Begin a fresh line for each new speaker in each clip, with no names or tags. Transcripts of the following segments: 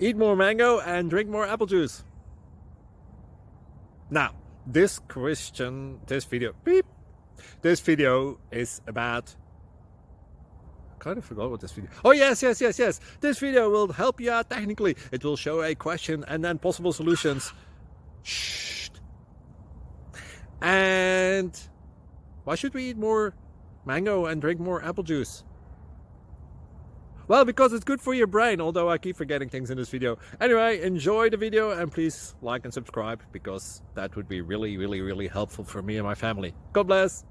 Eat more mango and drink more apple juice. Now, this video is about, kind of forgot what this video. Oh, yes. This video will help you out technically. It will show a question and then possible solutions. Shh. And why should we eat more mango and drink more apple juice? Well, because it's good for your brain, although I keep forgetting things in this video. Anyway, enjoy the video and please like and subscribe, because that would be really helpful for me and my family. God bless.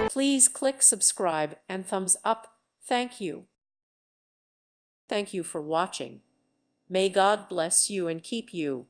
Please click subscribe and thumbs up. Thank you. Thank you for watching. May God bless you and keep you.